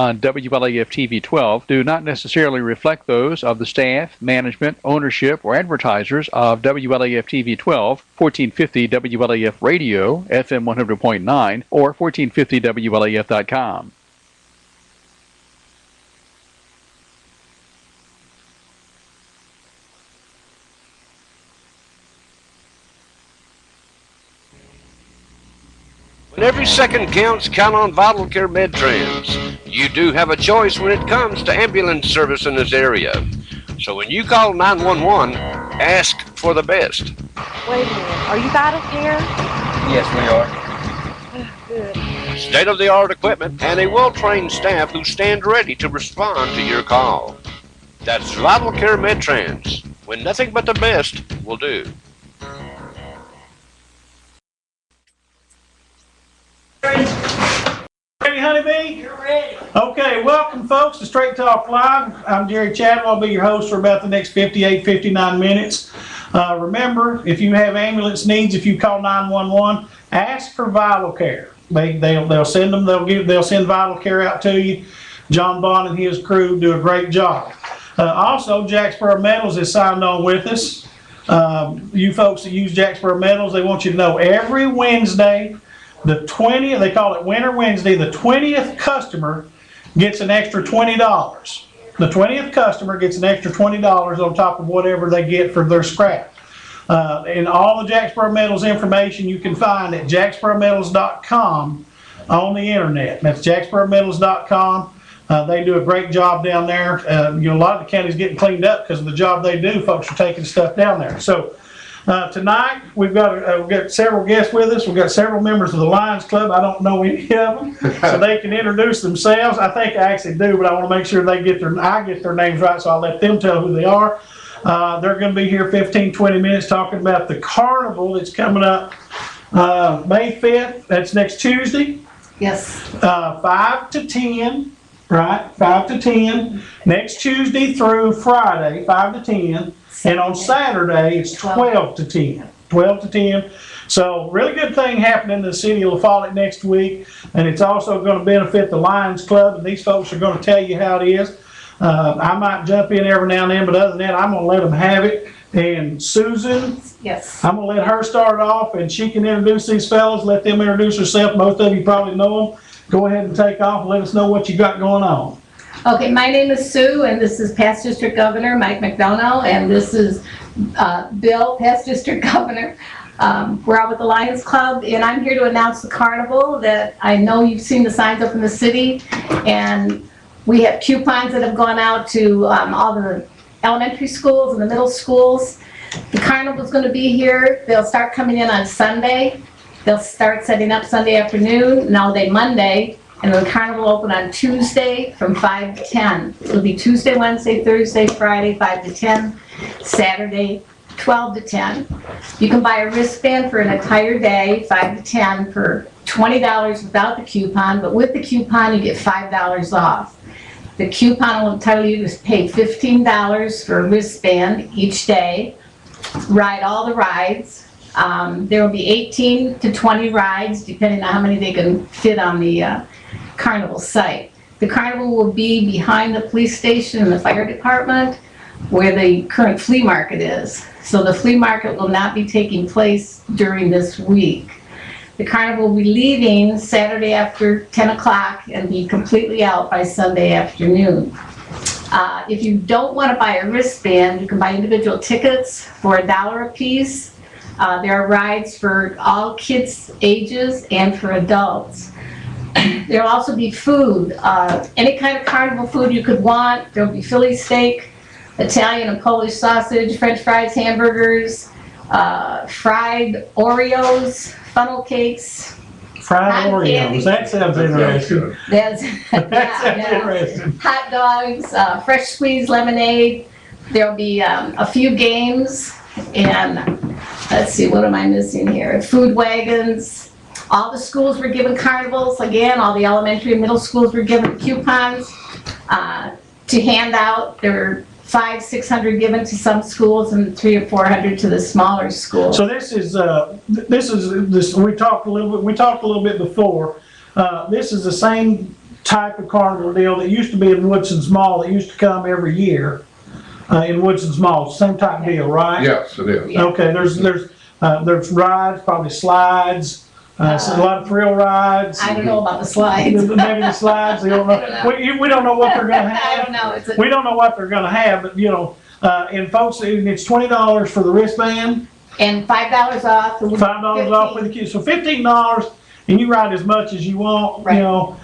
on WLAF TV 12 do not necessarily reflect those of the staff, management, ownership, or advertisers of WLAF TV 12, 1450 WLAF Radio, FM 100.9, or 1450WLAF.com. When every second counts, count on Vital Care MedTrans. You do have a choice when it comes to ambulance service in this area. So when you call 911, ask for the best. Wait a minute, are you Vital Care? Yes, we are. Good. State-of-the-art equipment and a well-trained staff who stand ready to respond to your call. That's Vital Care MedTrans, when nothing but the best will do. Ready, Honeybee? You're ready. Okay, welcome folks to Straight Talk Live. I'm Jerry Chadwell. I'll be your host for about the next 58, 59 minutes. Remember, if you have ambulance needs, if you call 911, ask for Vital Care. They'll send them. They'll send Vital Care out to you. John Bond and his crew do a great job. Also, Jacksboro Metals is signed on with us. You folks that use Jacksboro Metals, they want you to know every Wednesday, the 20th, they call it Winter Wednesday, the 20th customer gets an extra $20. The 20th customer gets an extra $20 on top of whatever they get for their scrap. And all the Jacksboro Metals information you can find at jacksborometals.com on the internet. That's jacksborometals.com. They do a great job down there. A lot of the county's getting cleaned up because of the job they do. Folks are taking stuff down there. So tonight we've got several guests with us. We've got several members of the Lions Club. I don't know any of them, so they can introduce themselves. I think I actually do, but I want to make sure I get their names right, so I'll let them tell who they are. They're going to be here 15, 20 minutes talking about the carnival that's coming up May 5th. That's next Tuesday. Yes. 5 to 10. Right, 5 to 10, next Tuesday through Friday, 5 to 10, and on Saturday it's 12 to 10, 12 to 10. So really good thing happening in the city of La Follette next week, and it's also going to benefit the Lions Club, and these folks are going to tell you how it is. I might jump in every now and then, but other than that, I'm going to let them have it. And Susan, yes, I'm going to let her start off, and she can introduce these fellas, let them introduce herself. Most of you probably know them. Go ahead and take off and let us know what you got going on. Okay, my name is Sue, and this is Past District Governor Mike McDonough, and this is Bill, Past District Governor. We're out with the Lions Club, and I'm here to announce the carnival that I know you've seen the signs up in the city, and we have coupons that have gone out to all the elementary schools and the middle schools. The carnival is going to be here. They'll start coming in on Sunday. They'll start setting up Sunday afternoon, now they Monday, and the carnival will open on Tuesday from 5 to 10. It'll be Tuesday, Wednesday, Thursday, Friday, 5 to 10, Saturday, 12 to 10. You can buy a wristband for an entire day, 5 to 10, for $20 without the coupon, but with the coupon you get $5 off. The coupon will tell you to pay $15 for a wristband each day, ride all the rides. There will be 18 to 20 rides, depending on how many they can fit on the carnival site. The carnival will be behind the police station and the fire department, where the current flea market is. So the flea market will not be taking place during this week. The carnival will be leaving Saturday after 10 o'clock and be completely out by Sunday afternoon. If you don't want to buy a wristband, you can buy individual tickets for $1 a piece. There are rides for all kids' ages and for adults. There will also be food, any kind of carnival food you could want. There will be Philly steak, Italian and Polish sausage, French fries, hamburgers, fried Oreos, funnel cakes. Fried Oreos, candy. That sounds interesting. That's, interesting. Hot dogs, fresh squeezed lemonade. There'll be a few games, and let's see, what am I missing here? Food wagons. All the schools were given carnivals. Again, all the elementary and middle schools were given coupons to hand out. There were 500, 600 given to some schools and 300 or 400 to the smaller schools. So this is we talked a little bit before. This is the same type of carnival deal that used to be in Woodson's Mall that used to come every year in Woodson's Mall. Same type deal, right? Yes, it is. Yeah. Okay, there's rides, probably slides, so a lot of thrill rides. I don't know about the slides. Maybe the slides, they don't know. I don't know. We don't know what they're gonna I have. don't know. It's a, We don't know what they're gonna have, but and folks, it's $20 for the wristband, and $5 off. $5 off for the kids, so $15, and you ride as much as you want, Right.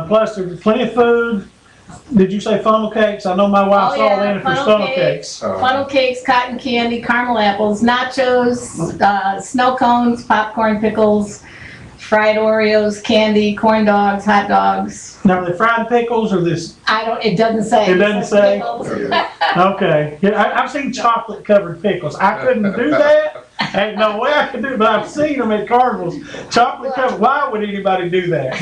plus there's plenty of food. Did you say funnel cakes? I know my wife's all in for funnel cakes. Funnel cakes, cotton candy, caramel apples, nachos, snow cones, popcorn, pickles, fried Oreos, candy, corn dogs, hot dogs. Now, are they fried pickles or this? It doesn't say. It doesn't says say? pickles. Okay, yeah, I've seen chocolate covered pickles. I couldn't do that. Ain't no way I could do it, but I've seen them at carnivals. Chocolate covered. Why would anybody do that?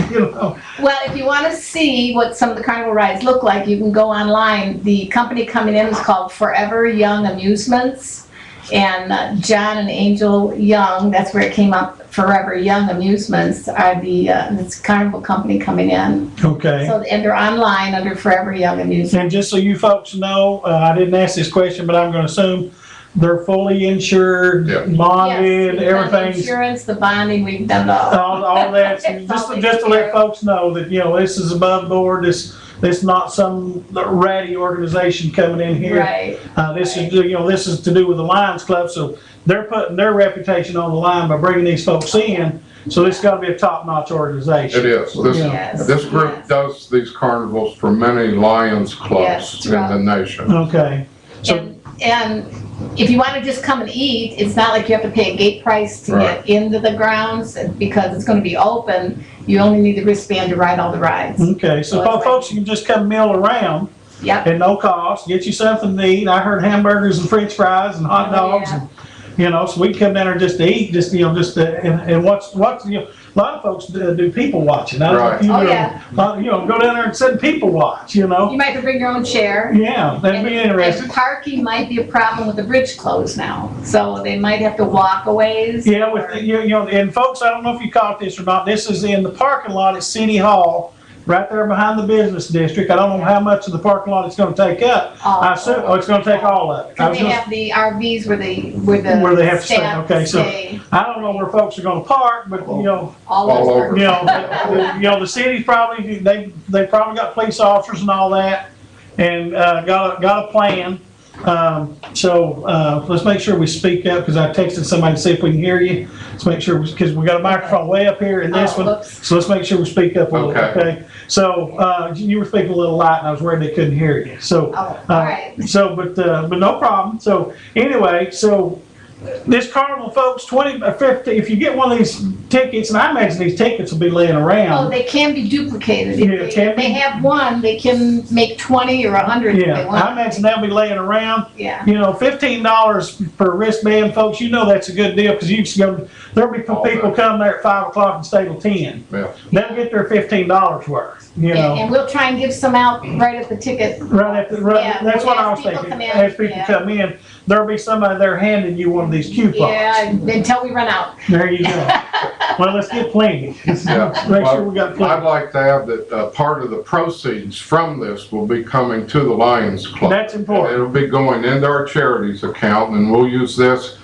Well, if you want to see what some of the carnival rides look like, you can go online. The company coming in is called Forever Young Amusements. And John and Angel Young, that's where it came up, Forever Young Amusements are this carnival company coming in. Okay. So, and they're online under Forever Young Amusements. And just so you folks know, I didn't ask this question, but I'm going to assume they're fully insured, Yeah. bonded, Yes, we've done the everything's, insurance, the bonding, we've done all that. So It's just all to taken let care of. folks know that, this is above board. This not some ratty organization coming in here. Right. This is to do with the Lions Club, so they're putting their reputation on the line by bringing these folks in. So this got to be a top-notch organization. It is. Yes, This group yes. does these carnivals for many Lions Yes, clubs in throughout. the nation. Okay. So And if you want to just come and eat, it's not like you have to pay a gate price to Right. get into the grounds because it's going to be open. You only need the wristband to ride all the rides. okay, so So it's folks, you can just come mill around Yep. at no cost, get you something to eat. I heard hamburgers and French fries and hot Oh, dogs, yeah. and so we can come down there just to eat, and watch. A lot of folks do people watching. I don't know if Right. you Oh, do, yeah. go down there and sit and people watch. You might have to bring your own chair. Yeah, that'd be interesting. And parking might be a problem with the bridge closed now, so they might have to walk a ways. Yeah, and folks, I don't know if you caught this or not. This is in the parking lot at City Hall, right there behind the business district. I don't know how much of the parking lot it's going to take up. I assume, it's going to take all of it. I And was they gonna- have the RVs where the Where they have to stay, staff okay, so- stay I don't know where folks are going to park, but all All over. over. the city's probably they probably got police officers and all that, and got a plan. So let's make sure we speak up, because I texted somebody to see if we can hear you. Let's make sure, because we got a microphone way up here in this Oh, one, whoops. so let's make sure we speak up a little, Okay. okay? So you were speaking a little light, and I was worried they couldn't hear you. So Oh, all right. so, but no problem. So anyway, this carnival, folks, 20, 50, if you get one of these tickets, and I imagine these tickets will be laying Oh, around. they can be duplicated. Yeah, If can they be. have one, they can make 20 or 100 if they Yeah, I want. imagine they'll be laying around. Yeah. $15 per wristband, folks, that's a good deal, because you can go, there'll be All people day. come there at 5 o'clock and stay till 10. Yeah. They'll get their $15 worth, And we'll try and give some out right at the ticket. Right, that's what I was as people thinking. come in, As people yeah. come in, there'll be somebody there handing you one of these coupons. Yeah, until we run out. There you go. Well, let's get plenty. Yeah. Make sure we got I'd plenty. like to add that part of the proceeds from this will be coming to the Lions Club. That's important. It'll be going into our charities account, and we'll use this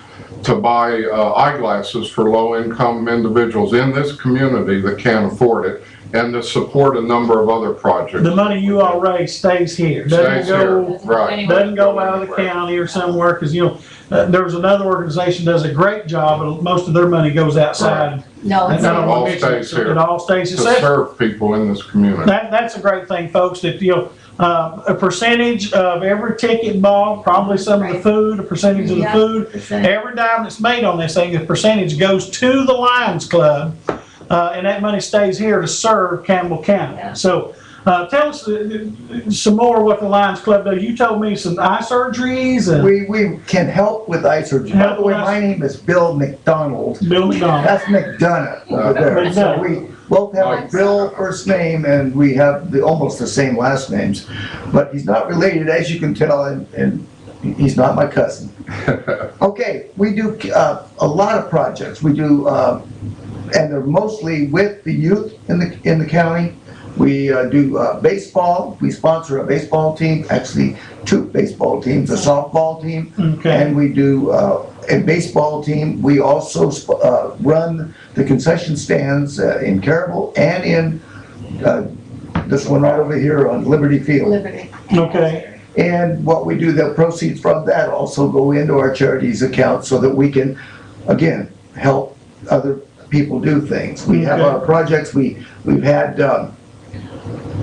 to buy eyeglasses for low-income individuals in this community that can't afford it, and to support a number of other projects. The money you all raise stays here. Stays here, Doesn't right. anywhere. Doesn't go out of the county or somewhere, because, there was another organization does a great job, but most of their money goes outside. No, And it's I don't It wanna all mix stays here. It all stays. To serve people in this community. That's a great thing, folks, that, a percentage of every ticket bought, probably some of the Right. food, a percentage of the Yeah. food, Percent. every dime that's made on this thing, a percentage goes to the Lions Club, and that money stays here to serve Campbell County. Yeah. So, tell us some more what the Lions Club does. You told me some eye surgeries and We can help with eye surgery. By the way, my name is Bill McDonald. Bill McDonald. That's McDonough over there. So McDonough. we both have a Bill first name, and we have almost the same last names. But he's not related, as you can tell, and he's not my cousin. Okay, we do a lot of projects. We do, and they're mostly with the youth in the county. We do baseball. We sponsor a baseball team, actually 2 baseball teams, a softball team, Okay. and we do a baseball team. We also run the concession stands in Carrollville and in this one right over here on Liberty Field. Liberty. Okay. And what we do, the proceeds from that also go into our charities account so that we can, again, help other people do things. We have Okay. our projects. We've had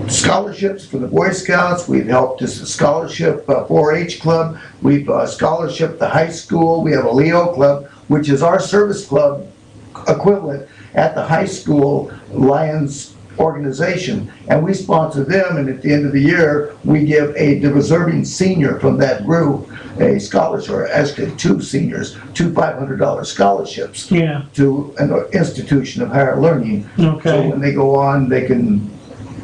scholarships for the Boy Scouts. We've helped as a scholarship 4-H club. We've scholarshiped the high school. We have a Leo club, which is our service club equivalent at the high school Lions organization, and we sponsor them, and at the end of the year we give a deserving senior from that group a scholarship, or actually 2 seniors, 2 $500 scholarships Yeah. to an institution of higher learning. So Okay. when they go on, they can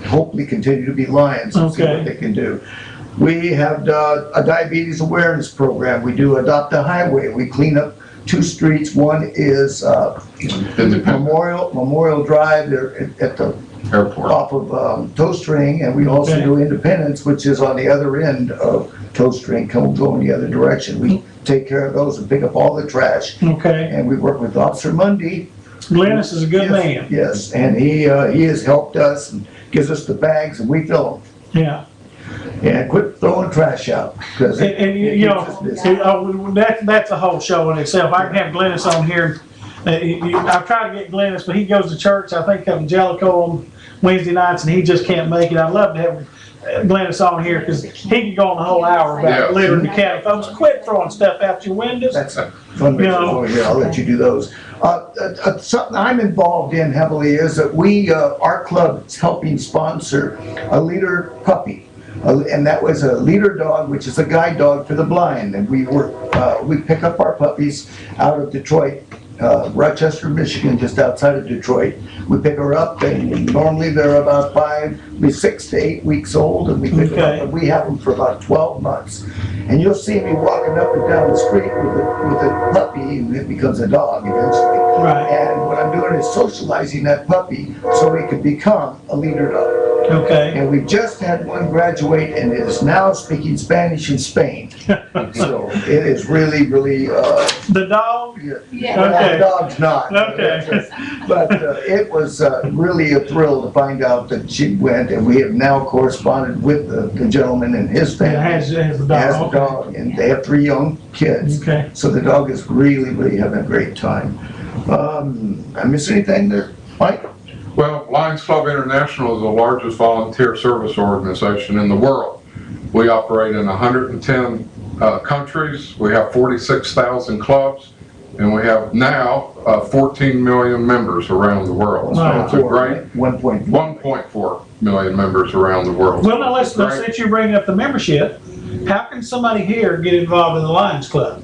hopefully continue to be Lions and see Okay. what they can do. We have a diabetes awareness program. We do Adopt a Highway. We clean up 2 streets. One is Memorial Drive there at the Airport. off of Toast Ring, and we also Okay. do Independence, which is on the other end of Toast Ring, going the other direction. We take care of those and pick up all the trash, Okay. and we work with Officer Mundy. Glennis is a good Yes, man. Yes, and he has helped us and gives us the bags, and we fill Yeah. them. And quit throwing trash out, because And you know, that's a whole show in itself. I can have Glennis on here. I've tried to get Glennis, but he goes to church, I think, up in Jellicoe on Wednesday nights, and he just can't make it. I'd love to have Glennis on here, because he could go on the whole hour about Yeah. littering the county. Folks, quit throwing stuff out your windows. That's a fundraiser No. over here. I'll let you do those. Something I'm involved in heavily is that our club is helping sponsor a leader puppy. And that was a leader dog, which is a guide dog for the blind. And we pick up our puppies out of Detroit, Rochester, Michigan, just outside of Detroit. We pick her up, and normally they're about 6 to 8 weeks old, and we pick them Okay. up, and we have them for about 12 months. And you'll see me walking up and down the street with a puppy, and it becomes a dog eventually. Right. And what I'm doing is socializing that puppy so he can become a leader dog. Okay. And we just had one graduate and is now speaking Spanish in Spain. So it is really, really, The dog? Yeah. well, Okay. that dog's not. Okay. But it was really a thrill to find out that she went, and we have now corresponded with the gentleman and his It family. has the Has dog. a dog, and they have 3 young kids. Okay. So the dog is really, really having a great time. I miss anything there, Mike? Well, Lions Club International is the largest volunteer service organization in the world. We operate in 110 countries. We have 46,000 clubs, and we have now 14 million members around the world. So it's a great 1.4 million members around the world. Well, now It's great. since you're bringing up the membership, how can somebody here get involved in the Lions Club?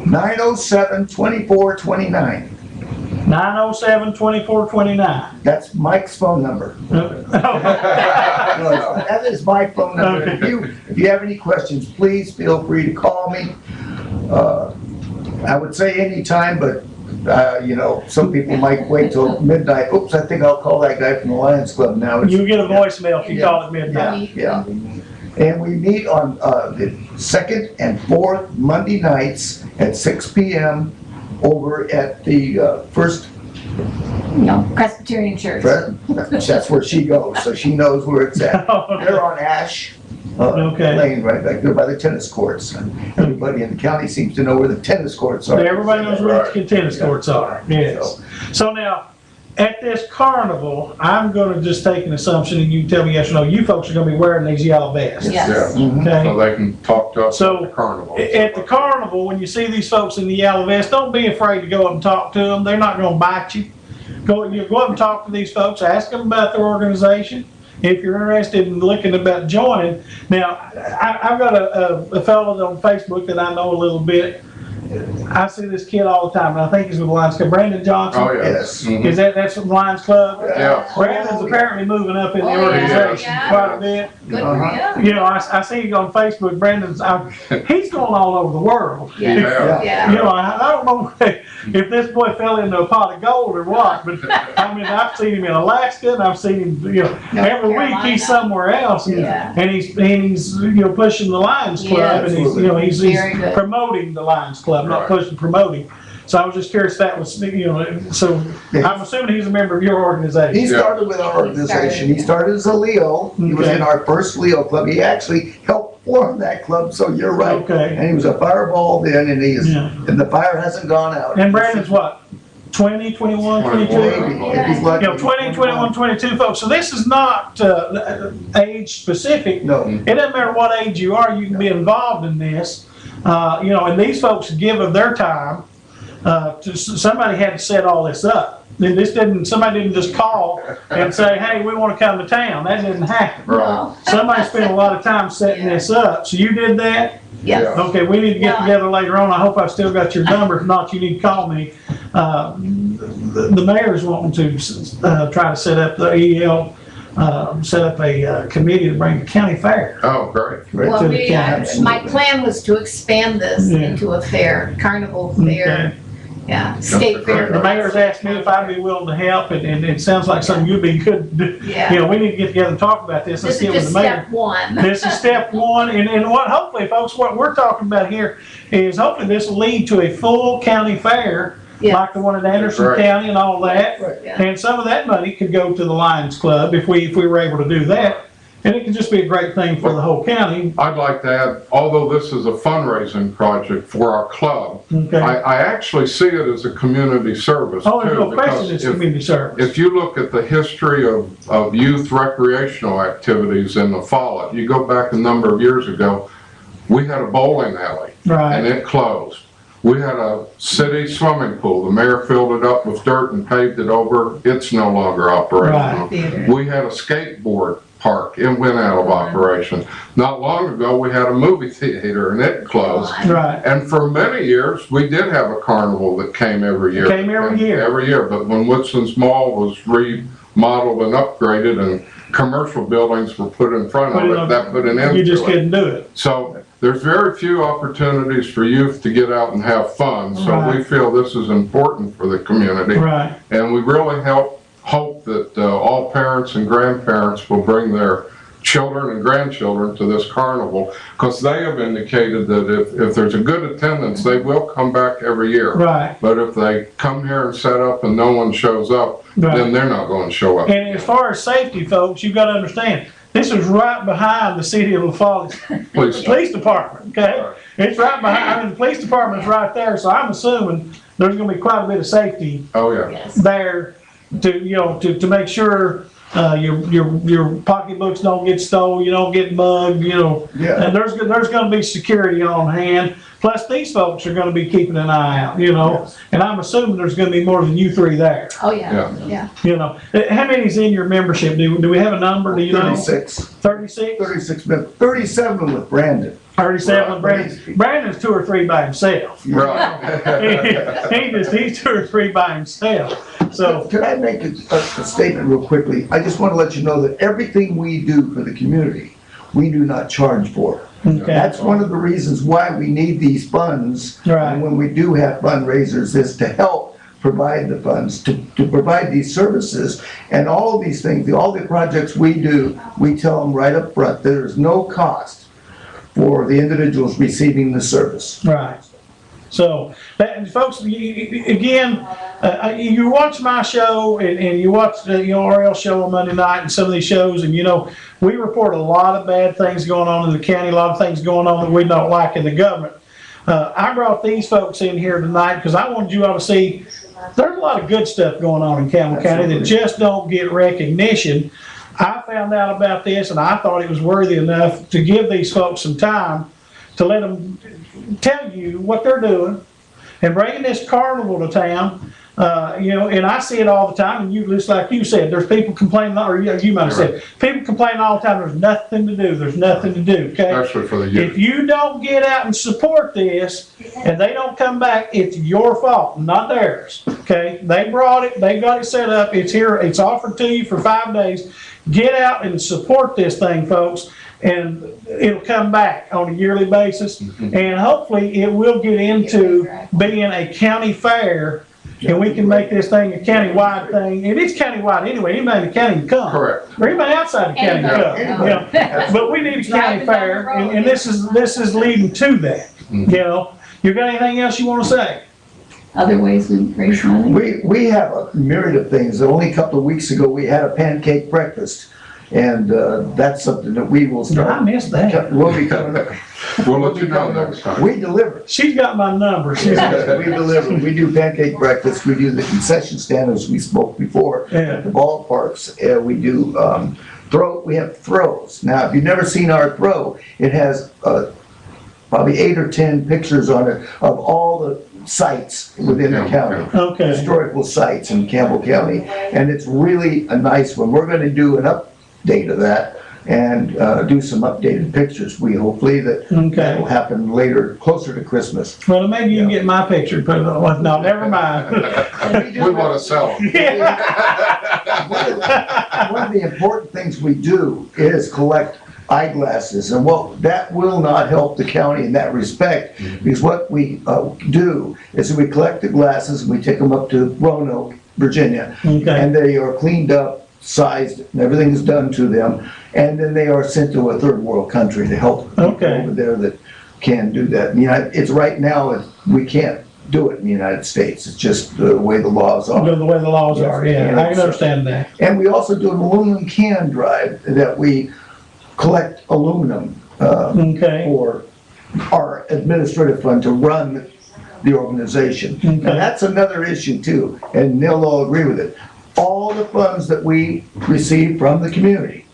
907-2429. 907-2429. That's Mike's phone number. No, it's not. That is my phone number. If you have any questions, please feel free to call me. I would say anytime, but some people might wait till midnight. Oops, I think I'll call that guy from the Lions Club now. You get a voicemail if you Yeah. call at midnight. Yeah. And we meet on the 2nd and 4th Monday nights at 6 p.m. over at the First. No, Presbyterian Church. That's where she goes, so she knows where it's at. They're on Ash Okay. Lane, right back there by the tennis courts. And everybody in the county seems to know where the tennis courts are. Everybody knows where the tennis courts are. Yes. So now, at this carnival, I'm going to just take an assumption, and you can tell me yes or no. You folks are going to be wearing these yellow vests. Yes. Yeah. Mhm. Okay. So they can talk to us So, at the carnival. At the carnival, when you see these folks in the yellow vest, don't be afraid to go up and talk to them. They're not going to bite you. Go up and talk to these folks. Ask them about their organization. If you're interested in looking about joining. Now, I've got a fellow on Facebook that I know a little bit, I see this kid all the time, and I think he's with the Lions Club. Brandon Johnson. Oh, Yes. Mhm. That's from Lions Club? Yeah. Brandon's apparently moving up in the Oh, yeah. organization Yeah. quite a bit. Good for him. You know, I see you on Facebook, Brandon's, he's going all over the world. Yeah. Yeah. Yeah. You know, I don't know if this boy fell into a pot of gold or what, but I mean, I've seen him in Alaska, and I've seen him, you know, North every week Carolina. he's somewhere else, Yeah. and he's you know, pushing the Lions Club, Yeah, and he's, you know, he's Very good. promoting the Lions Club, not Right. pushing, promoting. So I was just curious if that was, you know, so I'm assuming he's a member of your organization. He started with our organization. He started as a Leo. He was Okay. in our first Leo club. He actually helped form that club, so you're right. Okay. And he was a fireball then, and he is, Yeah. and the fire hasn't gone out. And Brandon's what, 20, 21, 22? Maybe, if he's lucky. You know, 20, 21, 22 folks. So this is not age specific. No. It doesn't matter what age you are, you can be involved in this. You know, and these folks give of their time. Somebody had to set all this up. Somebody didn't just call and say, hey, we want to come to town. That didn't happen. No. Somebody spent a lot of time setting this up. So you did that? Yes. Okay, we need to get Yeah. together later on. I hope I've still got your number. If not, you need to call me. The mayor's wanting to try to set up the EL, set up a committee to bring the county fair. Oh, great. Right. Well, to the county. my plan was to expand this Yeah. into a fair, carnival fair, Okay. yeah, state a fair. great The mayor's asked me if I'd be willing to help, and it sounds like something you'd be good to do. Yeah. You know, we need to get together and talk about this. Let's This get is with just the mayor. step one. This is step one, and what hopefully, folks, what we're talking about here is hopefully this will lead to a full county fair, Yeah. like the one in Anderson Right. County and all that. Yeah. And some of that money could go to the Lions Club if we were able to do that. And it could just be a great thing for the whole county. I'd like to add, although this is a fundraising project for our club, Okay. I actually see it as a community service Oh, there's too, no question because it's if- community service. If you look at the history of youth recreational activities in the fall, if you go back a number of years ago, we had a bowling alley and Right, it closed. We had a city swimming pool. The mayor filled it up with dirt and paved it over. It's no longer operational. Theater. We had a skateboard park. It went out of operation. Not long ago, we had a movie theater and it closed. right. And for many years, we did have a carnival that came every year. Came every year. Every year, but when Woodson's Mall was remodeled and upgraded and commercial buildings were put in front of it, that put an end You just to it. couldn't do it. So there's very few opportunities for youth to get out and have fun. So we Right. feel this is important for the community. Right, And we really hope that all parents and grandparents will bring their children and grandchildren to this carnival, because they have indicated that if there's a good attendance, they will come back every year. right. But if they come here and set up and no one shows up, Right. then they're not going to show up. And as far as safety, folks, you've got to understand, this is right behind the city of La Follette Please. Police Department, okay? It's right behind, I mean, the police department's right there, so I'm assuming there's gonna be quite a bit of safety Oh, yeah. Yes. there to, you know, to make sure, your pocketbooks don't get stolen, you don't get mugged, you know. Yeah. And there's gonna be security on hand, plus these folks are gonna be keeping an eye out, you know? Yes. And I'm assuming there's gonna be more than you three there, Oh, yeah, Yeah. yeah. you know? How many's in your membership? Do we have a number, do you know? 36, 36? 36, 37 with Brandon. 37 Right. Brandon. Brandon's 2 or 3 by himself. Right. He's 2 or 3 by himself. So, Can I make a statement real quickly? I just want to let you know that everything we do for the community, we do not charge for. okay, That's one of the reasons why we need these funds. Right. And when we do have fundraisers, is to help provide the funds, to provide these services. And all of these things, all the projects we do, we tell them right up front, there's no cost for the individuals receiving the service. right. So, folks, again, you watch my show and you watch the RL show on Monday night and some of these shows, and we report a lot of bad things going on in the county, a lot of things going on that we don't like in the government. I brought these folks in here tonight because I wanted you all to see there's a lot of good stuff going on in Campbell County that just don't get recognition. I found out about this and I thought it was worthy enough to give these folks some time to let them tell you what they're doing and bringing this carnival to town. And I see it all the time, and just like you said, there's people complaining, or you might have said, people complain all the time, there's nothing to do, okay? Especially for the youth. If you don't get out and support this, and they don't come back, it's your fault, not theirs, okay? They brought it, they got it set up, it's here, it's offered to you for 5 days. Get out and support this thing, folks, and it'll come back on a yearly basis. And hopefully it will get into being a county fair, and we can make this thing a county-wide thing. And it's county-wide anyway, anybody in the county can come. Correct. Or anybody outside the county can come. Yeah. But we need a county fair, and this is leading to that. You know, you got anything else you want to say? Other ways we raise money? We have a myriad of things. Only a couple of weeks ago, we had a pancake breakfast. And that's something that we will start. I missed that. We'll be coming up. We'll let you know next time. We deliver. She's got my number. We deliver. We do pancake breakfast. We do the concession stand as we spoke before. Yeah. At the ballparks. We do we have throws. Now, if you've never seen our throw, it has probably 8 or 10 pictures on it of all the sites within the county. Okay. Historical sites in Campbell County. And it's really a nice one. We're going to do an update of that and do some updated pictures. We hopefully that will happen later, closer to Christmas. Well, maybe you can get my picture and put it on. No, never mind. We want to sell them. One of the important things we do is collect eyeglasses, and what that will not help the county in that respect, because what we do is we collect the glasses and we take them up to Roanoke, Virginia, and they are cleaned up, sized, and everything is done to them, and then they are sent to a third world country to help people over there that can do that. It's right now we can't do it in the United States. It's just the way the laws are. The way the laws are, yeah. I can understand that. And we also do an aluminum can drive that we collect aluminum for our administrative fund to run the organization. And that's another issue too, and they'll all agree with it. All the funds that we receive from the community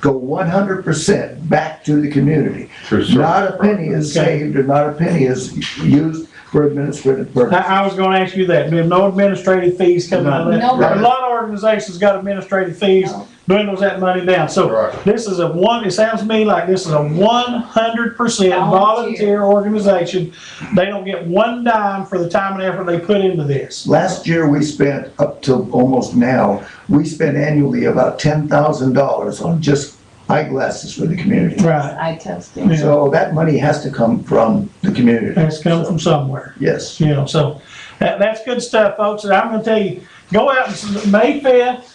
go 100% back to the community. Not a penny is saved, or not a penny is used for administrative purposes. I was going to ask you that. There's no administrative fees coming out of that. No. A lot of organizations got administrative fees, dwindles that money down. So this is it sounds to me like this is a 100% volunteer organization. They don't get one dime for the time and effort they put into this. Last year we spent, up to almost now, we spent annually about $10,000 on just eyeglasses for the community. Right. Eye testing. So that money has to come from the community. It has to come from somewhere. Yes. You know, so that's good stuff, folks. And I'm going to tell you, go out and May 5th,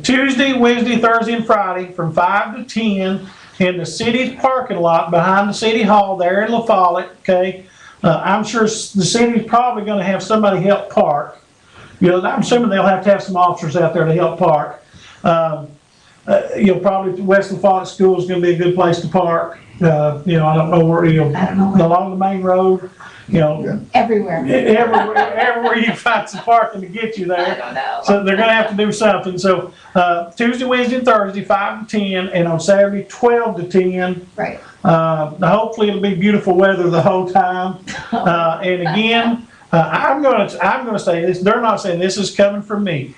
Tuesday, Wednesday, Thursday, and Friday from 5 to 10 in the city's parking lot behind the city hall there in La Follette, okay? I'm sure the city's probably going to have somebody help park. You know, I'm assuming they'll have to have some officers out there to help park. Probably West La Follette School is going to be a good place to park. I don't know where, along the main road, Everywhere. Everywhere you can find some parking to get you there. I don't know. So they're gonna have to do something. So, Tuesday, Wednesday, and Thursday, 5 to 10, and on Saturday, 12 to 10. Right. Hopefully it'll be beautiful weather the whole time. And again, I'm gonna say this, they're not saying this is coming from me.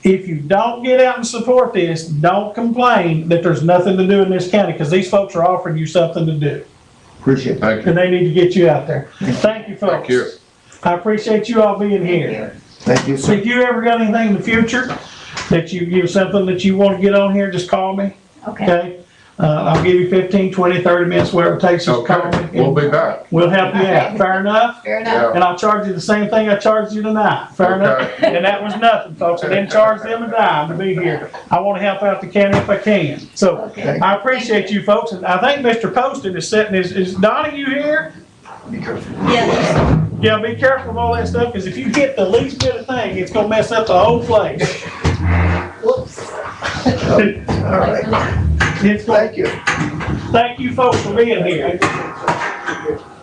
If you don't get out and support this, don't complain that there's nothing to do in this county, because these folks are offering you something to do. Appreciate it. Thank you. And they need to get you out there. Thank you, folks. Thank you. I appreciate you all being here. Thank you, sir. If you ever got anything in the future that you something that you want to get on here, just call me. Okay. I'll give you 15, 20, 30 minutes, whatever it takes, just call me. We'll be back. We'll help you out. Fair enough? Fair enough. And I'll charge you the same thing I charged you tonight. Fair enough? And that was nothing, folks. I didn't charge them a dime to be here. I want to help out the county if I can. So Okay. I appreciate you folks. And I think Mr. Poston is sitting, is Donnie here? Be careful. Yes. Yeah, be careful of all that stuff, because if you hit the least bit of thing, it's gonna mess up the whole place. Whoops. All right. Thank you. Thank you folks for being here.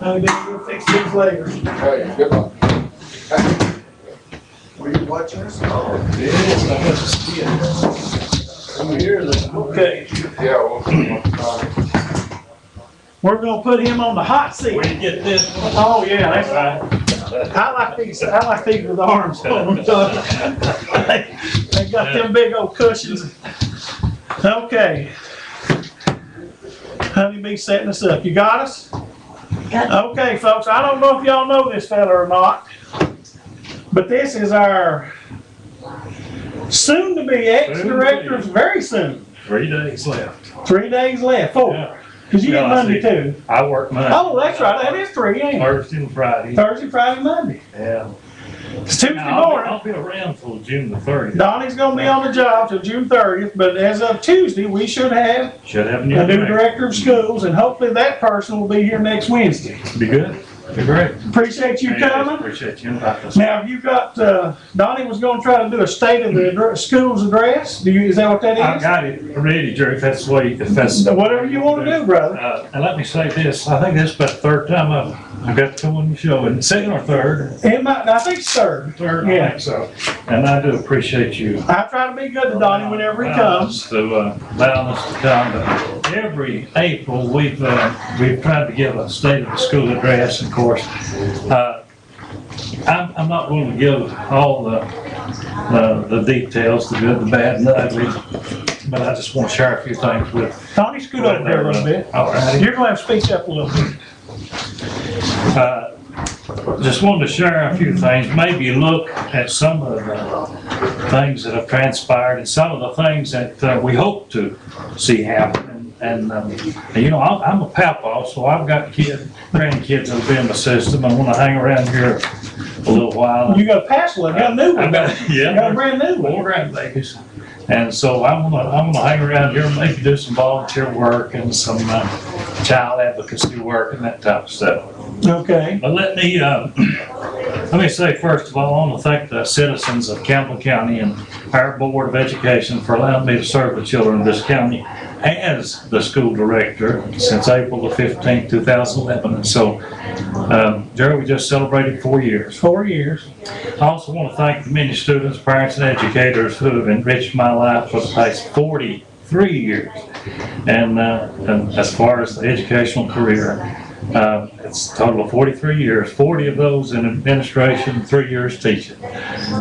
We'll fix these later. Hey, good luck. Were you watching us? Okay, Yeah, well, we're gonna put him on the hot seat and get this. Oh, yeah, that's right. I like these with arms on them. They got them big old cushions. Okay. Honeybee setting us up. You got us? Okay, folks, I don't know if y'all know this fella or not, but this is our soon-to-be ex-director, very soon. 3 days left. 3 days left, 4. Yeah. Because you Yeah, get I Monday see. too. I work Monday. Oh, that's right, that is 3, ain't it? Thursday and Friday. Thursday, Friday, Monday. Yeah. It's Tuesday Now, morning. I'll be around till June the 30th. Donnie's gonna be on the job till June 30th, but as of Tuesday, we should have Should have a new director. director of schools, and hopefully that person will be here next Wednesday. Be good. Be great. Appreciate you coming. Appreciate you inviting us. Now, have you got, Donnie was gonna try to do a state of the school's address? Is that what that I've is? got it ready, Jerry, if that's the way, if that's. Whatever you wanna do, brother. And let me say this, I think this is about the third time I've got to come on the show, and second or third? It might, I think it's third. Third, I Yeah. think so. And I do appreciate you. I try to be good to Donnie whenever he comes. To allowing us to come. But every April, we've tried to give a state of the school address, of course. I'm not going to give all the details, the good, the bad, and the ugly, but I just want to share a few things with. Donnie, scoot over here a little bit. All right. You're gonna have to speak up a little bit. Just wanted to share a few things, maybe look at some of the things that have transpired and some of the things that we hope to see happen. And you know, I'm a papa, so I've got grandkids that have been in the system. I want to hang around here a little while. You got a passport, got a new one. I've got, You got a brand new one. 4 grandbabies. And so I'm gonna hang around here, maybe do some volunteer work and some child advocacy work and that type of stuff. Okay. But let me say first of all, I want to thank the citizens of Campbell County and our Board of Education for allowing me to serve the children of this county as the school director since April the 15th, 2011. And so, Jerry, we just celebrated 4 years. 4 years. I also want to thank the many students, parents, and educators who have enriched my life for the past 43 years. And as far as the educational career, it's a total of 43 years, 40 of those in administration, 3 years teaching.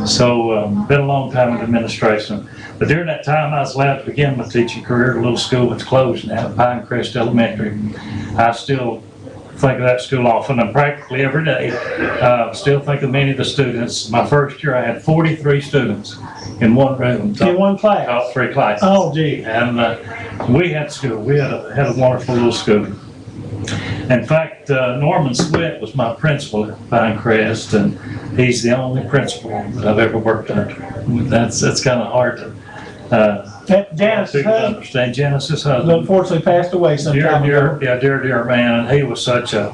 So, been a long time in administration. But during that time, I was allowed to begin my teaching career at a little school that's closed now, Pinecrest Elementary. I still think of that school often and practically every day. Still think of many of the students. My first year, I had 43 students in one room. In one class? Taught 3 classes. Oh, gee. And we had school. We had a wonderful little school. In fact, Norman Sweat was my principal at Pinecrest, and he's the only principal that I've ever worked under. That's kind of hard to Janice's husband, understand. Janice's husband. unfortunately passed away some time ago. Dear man, and he was such a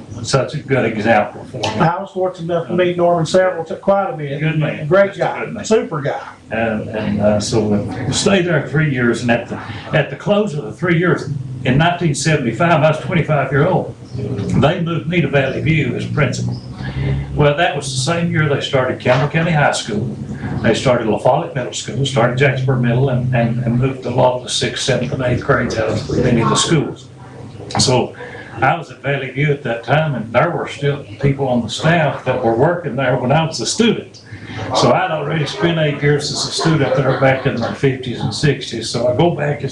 good example for me. I was fortunate enough to meet Norman quite a bit. Good man. Great Just a guy, good man. super guy. And so we stayed there 3 years, and at the close of the 3 years, in 1975, I was 25 years old. They moved me to Valley View as principal. Well, that was the same year they started Campbell County High School. They started La Follette Middle School, started Jacksonville Middle, and moved a lot of the 6th, 7th, and 8th grades out of many of the schools. So I was at Valley View at that time, and there were still people on the staff that were working there when I was a student. So I'd already spent 8 years as a student there back in the 50s and 60s. So I go back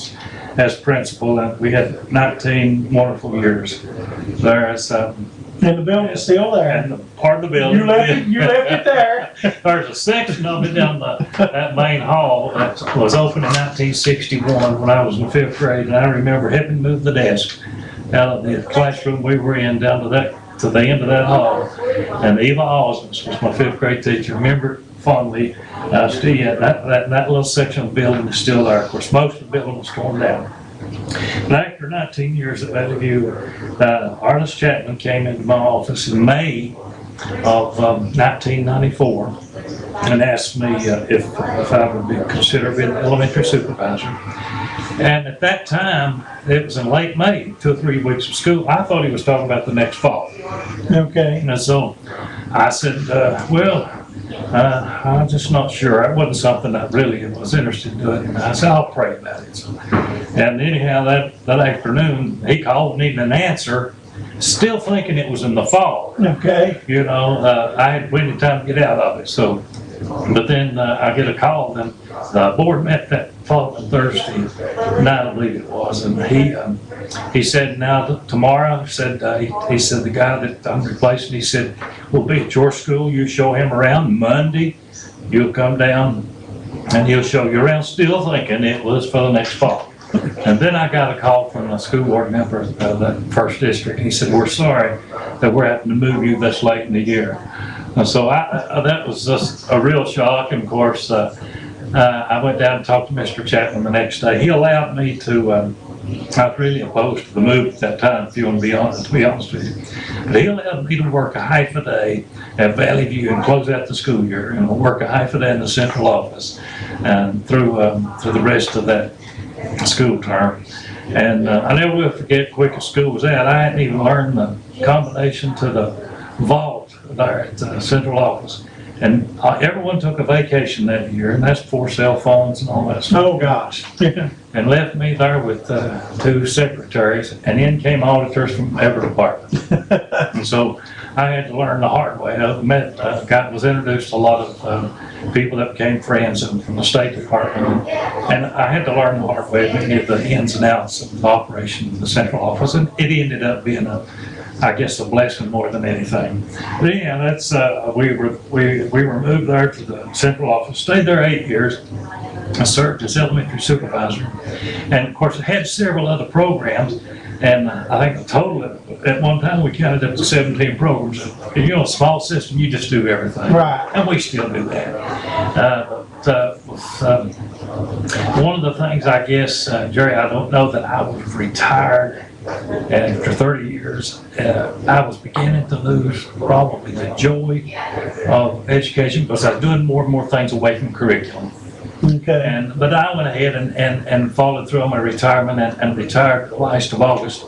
as principal, and we had 19 wonderful years there as And the building's still there. and part of the building. You left it there. There's a section of it down that main hall that was opened in 1961 when I was in 5th grade, and I remember helping move the desk out of the classroom we were in down to the end of that hall. And Eva Osmond was my 5th grade teacher. Remember fondly, still, yeah, that little section of the building is still there. Of course, most of the building was torn down. But after 19 years at Valley View, Arliss Chapman came into my office in May of 1994 and asked me if I would consider being an elementary supervisor. And at that time, it was in late May, 2 or 3 weeks of school. I thought he was talking about the next fall. Okay. And so I said, I'm just not sure. It wasn't something I really was interested in doing. And I said, I'll pray about it. So, and anyhow, that afternoon, he called needing an answer, still thinking it was in the fall. Okay. You know, I had plenty of time to get out of it. So, but then I get a call, and the board met that following Thursday night, I believe it was, and he said now tomorrow, he said the guy that I'm replacing, he said, we'll be at your school, you show him around. Monday, you'll come down and he'll show you around, still thinking it was for the next fall. And then I got a call from the school board member of the first district. He said, we're sorry that we're having to move you this late in the year. And so that was just a real shock. And of course, I went down and talked to Mr. Chapman the next day. He allowed me to, I was really opposed to the move at that time, if you want to be honest with you. But he allowed me to work a half a day at Valley View and close out the school year, and work a half a day in the central office and through the rest of that school term. And I never will forget, quick as school was out, I hadn't even learned the combination to the vault there at the central office. And everyone took a vacation that year, and that's before cell phones and all that stuff. Oh, gosh. And left me there with two secretaries, and in came auditors from every department. And so I had to learn the hard way. I was introduced to a lot of people that became friends from the State Department, and I had to learn the hard way many of the ins and outs of the operation of the central office, and it ended up being I guess a blessing more than anything. But yeah, that's we were moved there to the central office, stayed there 8 years. I served as elementary supervisor, and of course I had several other programs, and I think the total at one time we counted up to 17 programs. You know, a small system, you just do everything, Right. and we still do that. One of the things, I guess, Jerry, I don't know that I was retired. And after 30 years, I was beginning to lose probably the joy of education because I was doing more and more things away from curriculum. Okay. But I went ahead and followed through on my retirement and retired the last of August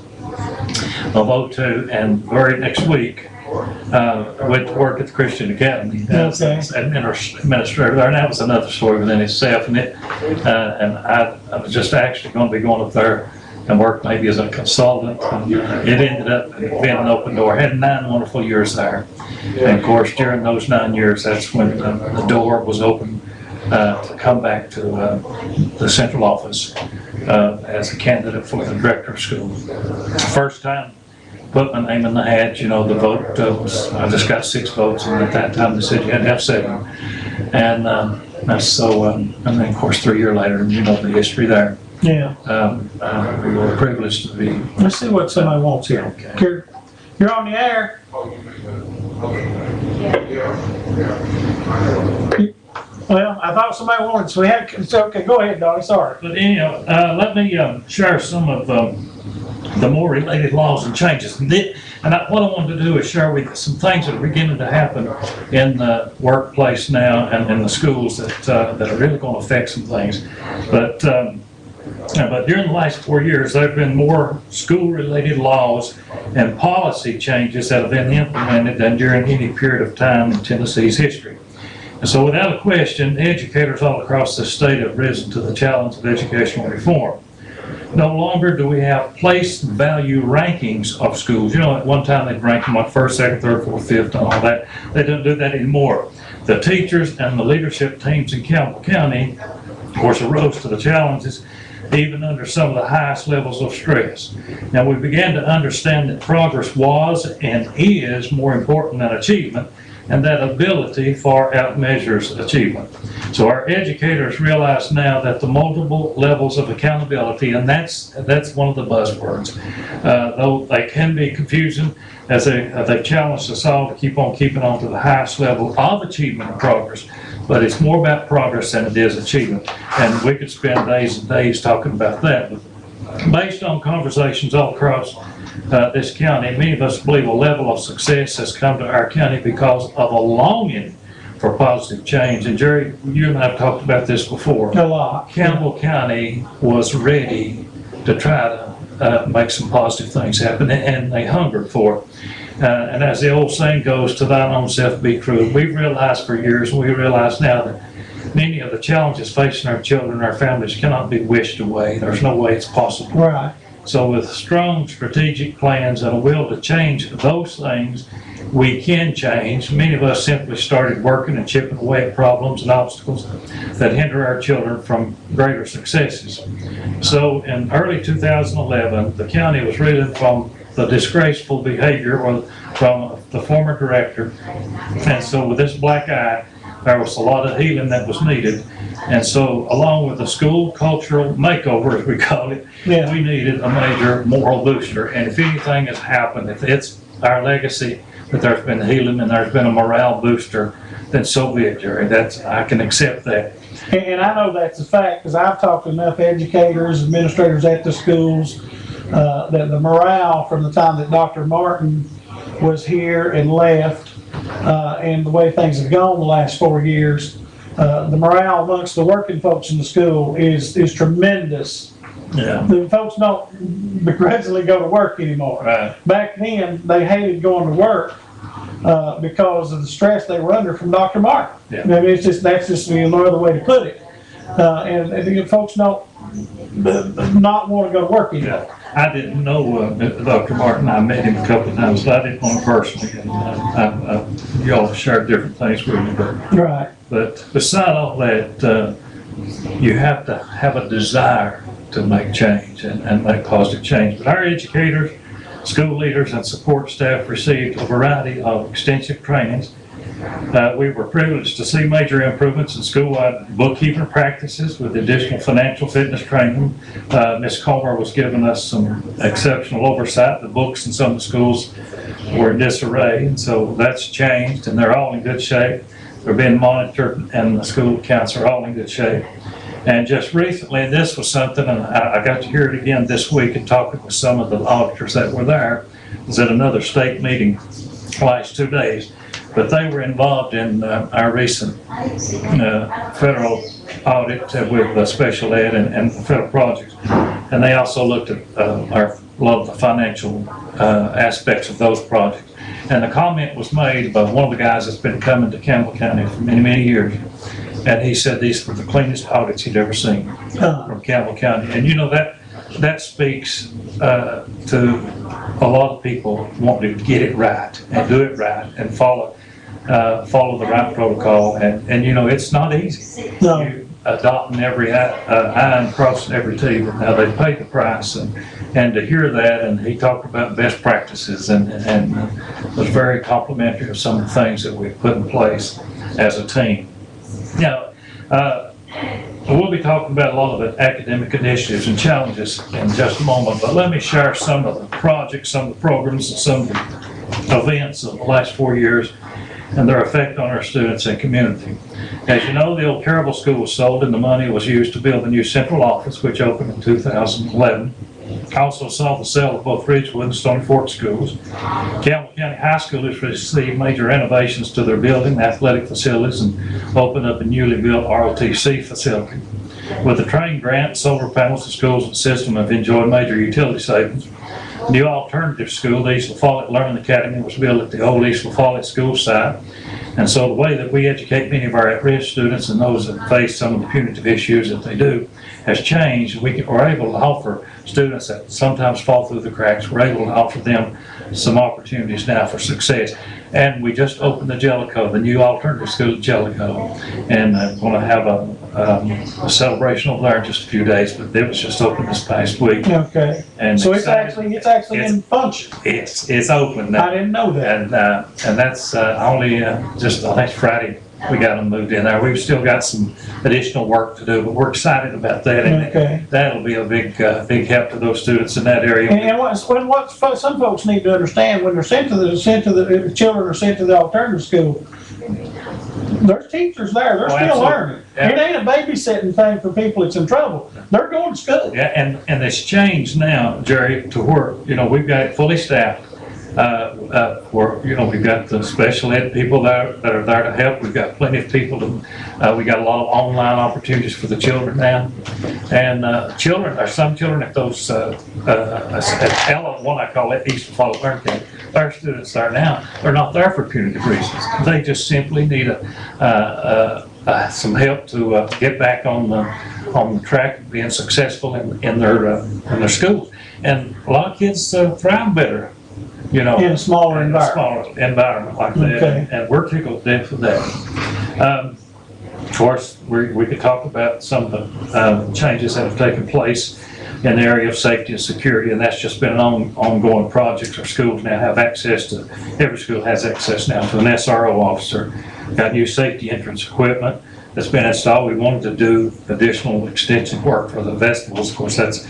of 02, and very next week went to work at the Christian Academy as administrator there, and that was another story within itself. And I was just actually going to be going up there and worked maybe as a consultant. It ended up being an open door. I had 9 wonderful years there. And of course, during those 9 years, that's when the door was open to come back to the central office as a candidate for the director of school. First time, put my name in the hat, you know, the vote I just got 6 votes, and at that time they said you had to have 7. And then of course 3 years later, you know the history there. Yeah. We were privileged to be. Let's see what somebody wants here. Okay. You're on the air. Well, I thought somebody wanted, so we had, so, okay, go ahead, Donnie, sorry. But anyhow, let me share some of the more related laws and changes. What I wanted to do is share with you some things that are beginning to happen in the workplace now and in the schools that are really going to affect some things. But during the last 4 years, there have been more school-related laws and policy changes that have been implemented than during any period of time in Tennessee's history. And so without a question, educators all across the state have risen to the challenge of educational reform. No longer do we have place value rankings of schools. You know, at one time they'd rank them on 1st, 2nd, 3rd, 4th, 5th, and all that. They don't do that anymore. The teachers and the leadership teams in Campbell County, of course, arose to the challenges even under some of the highest levels of stress. Now, we began to understand that progress was and is more important than achievement, and that ability far outmeasures achievement. So our educators realize now that the multiple levels of accountability, and that's one of the buzzwords, though they can be confusing, as they've challenged us all to keep on keeping on to the highest level of achievement and progress. But it's more about progress than it is achievement. And we could spend days and days talking about that. But based on conversations all across this county, many of us believe a level of success has come to our county because of a longing for positive change. And Jerry, you and I have talked about this before. A lot. Campbell County was ready to try to make some positive things happen, and they hungered for it. And as the old saying goes, to thine own self be true. We've realized for years, and we realize now that many of the challenges facing our children and our families cannot be wished away. There's no way it's possible. Right. So with strong strategic plans and a will to change those things, we can change. Many of us simply started working and chipping away at problems and obstacles that hinder our children from greater successes. So in early 2011, the county was reeling from the disgraceful behavior from the former director. And so with this black eye, there was a lot of healing that was needed. And so along with the school cultural makeover, as we call it, we needed a major moral booster. And if anything has happened, if it's our legacy, that there's been healing and there's been a morale booster, then so be it, Jerry. I can accept that. And I know that's a fact because I've talked to enough educators, administrators at the schools, that the morale from the time that Dr. Martin was here and left, and the way things have gone the last 4 years, the morale amongst the working folks in the school is tremendous. Yeah. The folks don't begrudgingly go to work anymore. Right. Back then, they hated going to work because of the stress they were under from Dr. Martin. Yeah. I mean, that's just no other way to put it. And the folks don't not want to go to work anymore. Yeah. I didn't know Dr. Martin. I met him a couple of times, but I didn't know him personally. And y'all shared different things with me. Right. But beside all that, you have to have a desire to make change and make positive change. But our educators, school leaders, and support staff received a variety of extensive trainings. We were privileged to see major improvements in school-wide bookkeeping practices with additional financial fitness training. Ms. Comer was giving us some exceptional oversight. The books in some of the schools were in disarray, and so that's changed, and they're all in good shape. They're being monitored, and the school accounts are all in good shape. And just recently, this was something, and I got to hear it again this week and talking with some of the auditors that were there. I was at another state meeting last 2 days, but they were involved in our recent federal audit with special ed and federal projects. And they also looked at a lot of the financial aspects of those projects. And the comment was made by one of the guys that's been coming to Campbell County for many, many years. And he said these were the cleanest audits he'd ever seen from Campbell County. And you know, that speaks to a lot of people wanting to get it right and do it right and follow the right protocol. And you know, it's not easy. No. You adopting every I and crossing every T, but now they paid the price. And to hear that, and he talked about best practices and was very complimentary of some of the things that we've put in place as a team. Now, we'll be talking about a lot of the academic initiatives and challenges in just a moment, but let me share some of the projects, some of the programs, and some of the events of the last 4 years and their effect on our students and community. As you know, the old Carroll School was sold and the money was used to build a new central office, which opened in 2011. I also saw the sale of both Ridgewood and Stony Fork schools. Campbell County High School has received major renovations to their building, athletic facilities, and opened up a newly built ROTC facility. With the train grant, solar panels, the schools and system have enjoyed major utility savings. New alternative school, the East La Follette Learning Academy, was built at the old East La Follette school site. And so the way that we educate many of our at-risk students and those that face some of the punitive issues that they do has changed. We're able to offer students that sometimes fall through the cracks, we're able to offer them some opportunities now for success. And we just opened the Jellicoe, the new alternative school at Jellicoe, and I'm going to have a celebration over there in just a few days, but it was just opened this past week. Okay. And so it's actually in function. It's open now. I didn't know that. And that's only just, I think Friday we got them moved in there. We've still got some additional work to do, but we're excited about that. And Okay. that'll be a big help to those students in that area. And what some folks need to understand, when they're sent to the children are sent to the alternative school, there's teachers there. They're still absolutely. learning. Yeah. It ain't a babysitting thing for people that's in trouble. They're going to school. Yeah, and it's changed now, Jerry, to where, you know, we've got it fully staffed. Where, you know, we've got the special ed people that are there to help. We've got plenty of people to, we got a lot of online opportunities for the children now. And children, or some children at those, at L1, I call it East La Follette Learning Academy, our students there now, they're not there for punitive reasons. They just simply need some help to get back on the track of being successful in their schools. And a lot of kids thrive better, you know, In a smaller in environment. a smaller environment like that. Okay. And we're tickled to death with that. Of course, we could talk about some of the changes that have taken place in the area of safety and security, and that's just been an ongoing project. Our schools now have access to, every school has access now to an SRO officer. Got new safety entrance equipment that's been installed. We wanted to do additional extensive work for the festivals. Of course, that's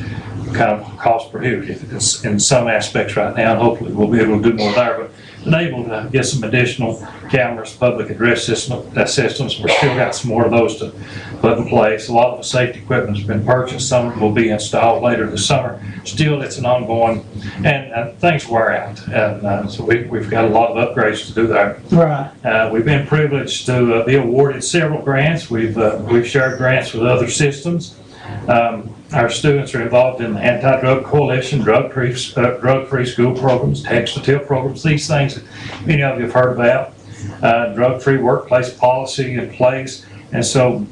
kind of cost prohibitive in some aspects right now, and hopefully we'll be able to do more there. But been able to get some additional cameras, public address systems. We've still got some more of those to put in place. A lot of the safety equipment has been purchased. Some will be installed later this summer. Still, it's an ongoing, and things wear out. And so we've got a lot of upgrades to do there. Right. We've been privileged to be awarded several grants. We've shared grants with other systems. Our students are involved in the Anti-Drug Coalition, drug-free school programs, text-to-tip programs, these things that many of you have heard about, drug-free workplace policy in place. And so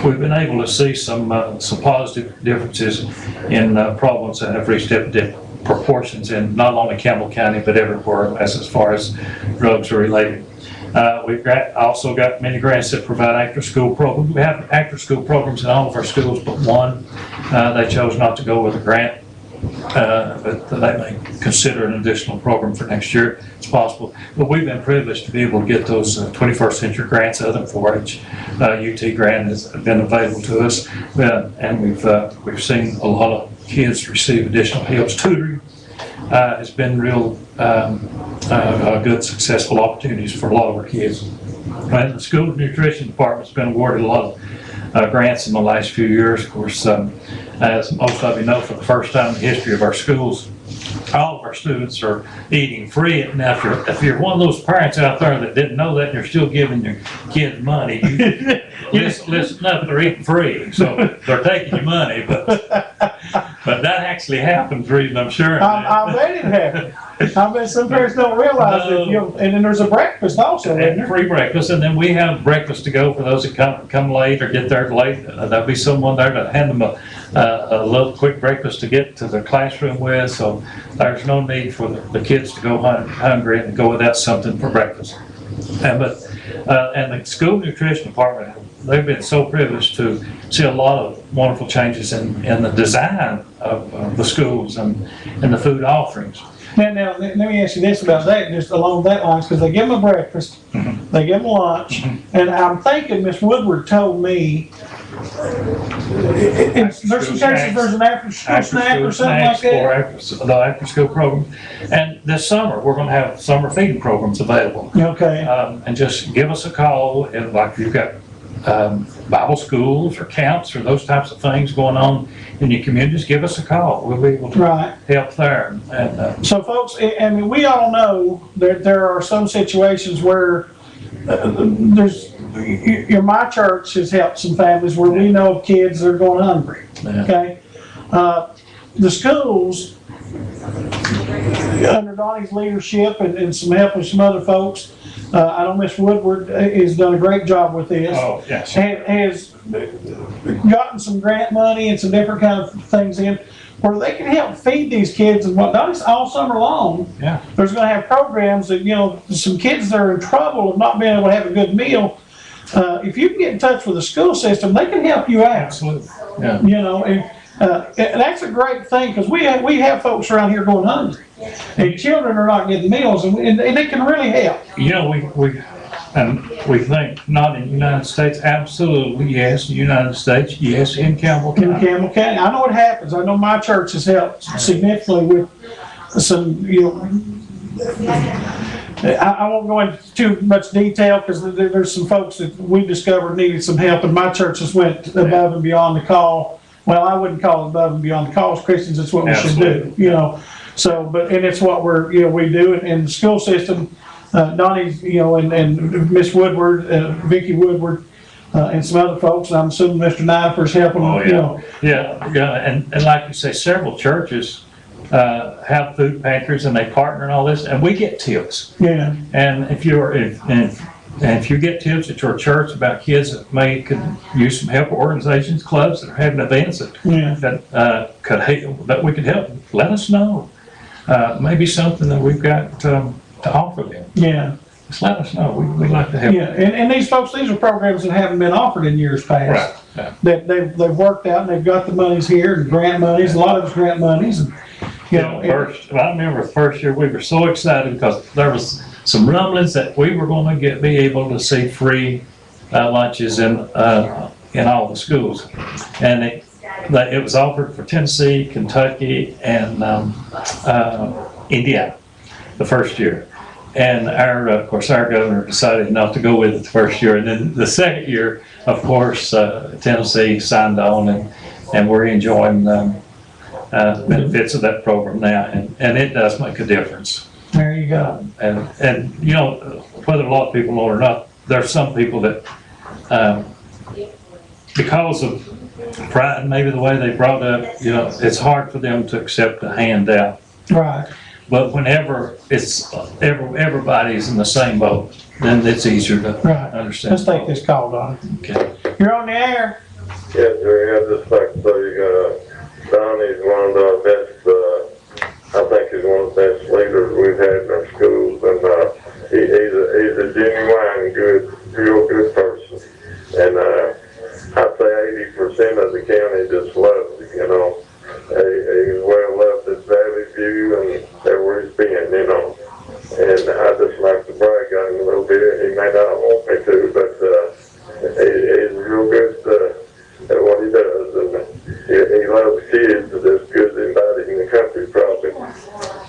we've been able to see some positive differences in problems that have reached epidemic proportions in not only Campbell County, but everywhere as far as drugs are related. We've also got many grants that provide after-school programs. We have after-school programs in all of our schools but one. They chose not to go with a grant, but they may consider an additional program for next year. It's possible. But we've been privileged to be able to get those 21st century grants. Other than 4-H UT grant has been available to us, and we've seen a lot of kids receive additional helps. Tutoring has been real good, successful opportunities for a lot of our kids. And the school nutrition department's been awarded a lot of grants in the last few years. Of course, as most of you know, for the first time in the history of our schools, all of our students are eating free. Now, if you're one of those parents out there that didn't know that and you're still giving your kids money, listen up, they're eating free. So they're taking your money, but that actually happens, reason I'm sure. I bet it happened. I bet some parents don't realize that, and then there's a breakfast also, isn't there? Free breakfast, and then we have breakfast to go for those that come late or get there late. There'll be someone there to hand them a little quick breakfast to get to their classroom with, so there's no need for the kids to go hungry and go without something for breakfast. And the school nutrition department, they've been so privileged to see a lot of wonderful changes in the design of the schools and the food offerings. Now, let me ask you this about that, just along that lines, because they give them a breakfast, they give them lunch, and I'm thinking Miss Woodward told me, there's some cases there's an after-school snack or something like that? The after-school program. And this summer, we're going to have summer feeding programs available. Okay. And just give us a call, and like you've got Bible schools or camps or those types of things going on in your community, just give us a call. We'll be able to help there. And so, folks, I mean, we all know that there are some situations where my church has helped some families where we know of kids that are going hungry. Yeah. Okay, the schools under Donnie's leadership and some help with some other folks. I know Miss Woodward has done a great job with this. Oh, yes. Has gotten some grant money and some different kind of things in where they can help feed these kids and whatnot. It's all summer long. Yeah. There's going to have programs that, some kids that are in trouble of not being able to have a good meal. If you can get in touch with the school system, they can help you out. Absolutely. Yeah. And that's a great thing because we have folks around here going hungry, and children are not getting meals, and they can really help. We think not in the United States, absolutely yes. In the United States, yes. In Campbell County. In Campbell County, I know it happens. I know my church has helped significantly with some. I won't go into too much detail because there's some folks that we discovered needed some help, and my church has went above and beyond the call. Well, I wouldn't call it above and beyond the call. As Christians, it's what we should do, So, and it's what we do. And the school system, Donnie's, and Miss Woodward, Vicki Woodward, and some other folks. And I'm assuming Mr. Nifer's helping. Yeah. And like you say, several churches have food pantries and they partner and all this, and we get tips. Yeah. And if And if you get tips at your church about kids that could use some help, organizations, clubs that are having events that that we could help, let us know. Maybe something that we've got to offer them. Yeah. Just let us know. We'd like to help. Yeah, and these folks, these are programs that haven't been offered in years past. Right. That they've worked out and they've got the monies here and grant monies, a lot of it's grant monies. And, I remember the first year we were so excited because there was some rumblings that we were going to be able to see free lunches in all the schools, and it was offered for Tennessee, Kentucky, and Indiana the first year. And of course, our governor decided not to go with it the first year. And then the second year, of course, Tennessee signed on, and we're enjoying the benefits of that program now. And it does make a difference. There you go. And you know, whether a lot of people know it or not, there are some people that, because of pride, maybe the way they brought up, you know, it's hard for them to accept a handout. Right. But whenever it's everybody's in the same boat, then it's easier to understand. Let's take this call, Donnie. Okay. You're on the air. Yes, sir. I'd just like to say, Donnie's one of the best, I think he's one of the best leaders we've had in our schools, and he's a genuine, real good person. And I'd say 80% of the county just loves him, you know. He's well loved at Valley View and everywhere he's been, you know. And I just like to brag on him a little bit. He may not want me to, but he's real good at what he does. And he loves kids as good as anybody in the country, probably.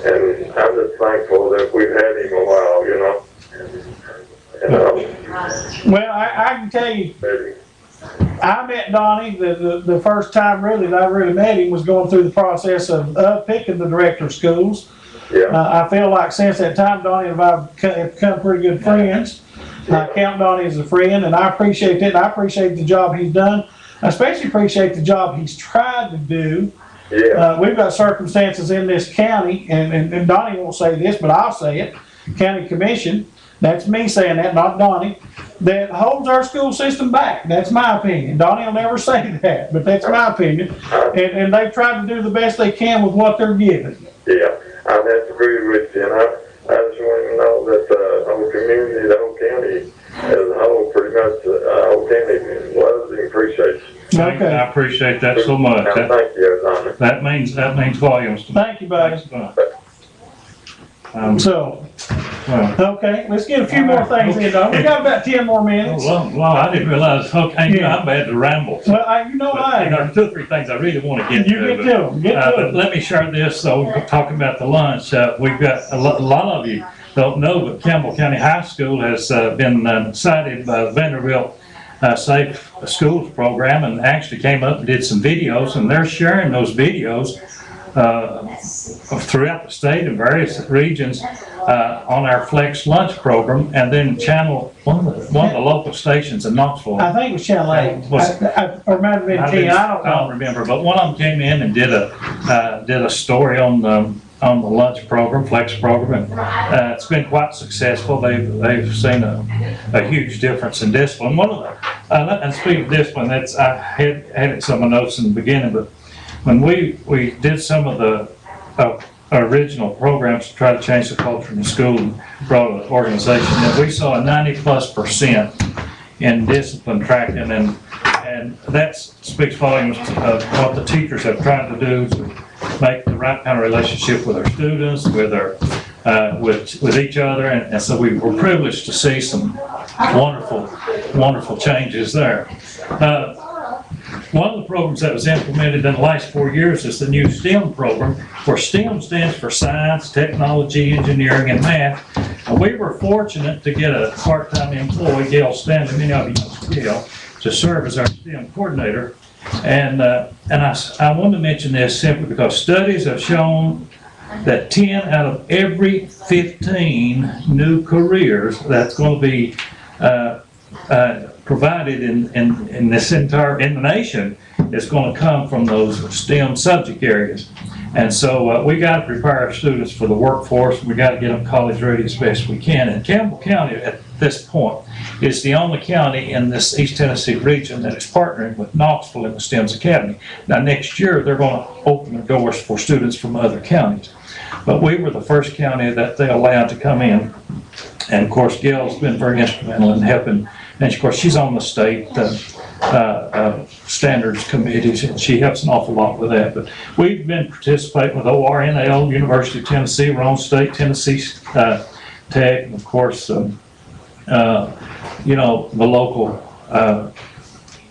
And I'm just thankful that we've had him a while, you know. And, well, I can tell you, I met Donnie the first time really that I really met him was going through the process of picking the director of schools. Yeah. I feel like since that time, Donnie and I have become pretty good friends. I count Donnie as a friend, and I appreciate that. I appreciate the job he's done. I especially appreciate the job he's tried to do. Yeah. We've got circumstances in this county, and Donnie won't say this, but I'll say it. County Commission, that's me saying that, not Donnie, that holds our school system back. That's my opinion. Donnie will never say that, but that's my opinion. And they've tried to do the best they can with what they're given. Yeah, I have to agree with you, and I just want to know that the whole community, the whole county as a whole, pretty much the whole county loves and appreciates you. Okay. I appreciate that so much. Thank you, Donnie. That means volumes to me. Thank you, buddy. Okay, let's get a few more things in, though. We got about 10 more minutes. Well, I didn't realize, okay, Yeah. I'm bad to ramble. Well, you know I There am. are 2 or 3 things I really want to get You to. get to them. Get to But them. let me share this, so we're talking about the lunch. We've got, a lot of you don't know, but Campbell County High School has been cited by the Vanderbilt Safe Schools program, and actually came up and did some videos, and they're sharing those videos throughout the state in various regions on our Flex Lunch program, and then channel one of the local stations in Knoxville. I think it was Channel 8. Or might have been 10. I don't know. remember, but one of them came in and did a story on the lunch program, Flex program, and it's been quite successful. They've seen a huge difference in discipline. One of the and speaking of discipline, I had it some of my notes in the beginning, but when we did some of the original programs to try to change the culture in the school and brought an organization, that we saw a 90+% in discipline tracking, and that speaks volumes of what the teachers have tried to do to make the right kind of relationship with our students, with each other, and so we were privileged to see some wonderful changes there. One of the programs that was implemented in the last 4 years is the new STEM program, where STEM stands for science, technology, engineering, and math. And we were fortunate to get a part-time employee, Gail Stanley, many of you know Gail, to serve as our STEM coordinator. And I want to mention this simply because studies have shown that 10 out of every 15 new careers that's going to be provided in the nation is going to come from those STEM subject areas. And so we got to prepare our students for the workforce, and we got to get them college ready as best we can. In Campbell County, this point, is the only county in this East Tennessee region that is partnering with Knoxville in the STEMS Academy. Now, next year, they're going to open their doors for students from other counties. But we were the first county that they allowed to come in. And of course, Gail's been very instrumental in helping. And of course, she's on the state standards committees, and she helps an awful lot with that. But we've been participating with ORNL, University of Tennessee, Roane State, Tennessee Tech, and of course, you know, the local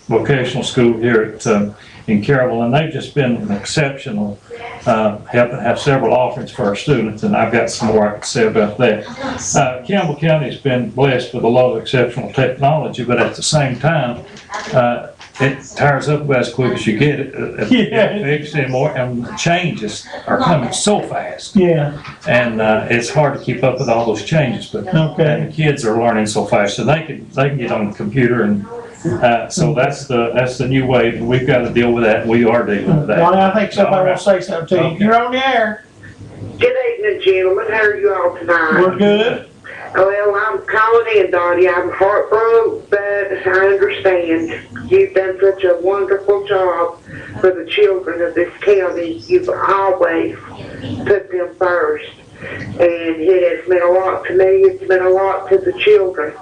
vocational school here at in Carrollville, and they've just been exceptional, helping have several offerings for our students, and I've got some more I could say about that. Campbell County has been blessed with a lot of exceptional technology, but at the same time, it tires up as quick as you get it fixed anymore, and the changes are coming so fast. Yeah. And it's hard to keep up with all those changes, but Okay. the kids are learning so fast, so they can get on the computer, and so that's the new wave, and we've got to deal with that, and we are dealing with that. Well, I think somebody will say something to you. You're on the air. Good evening, gentlemen. How are you all tonight? We're good. Well, I'm calling in, Dottie. I'm heartbroken, but I understand. You've done such a wonderful job for the children of this county. You've always put them first. And it has meant a lot to me. It's meant a lot to the children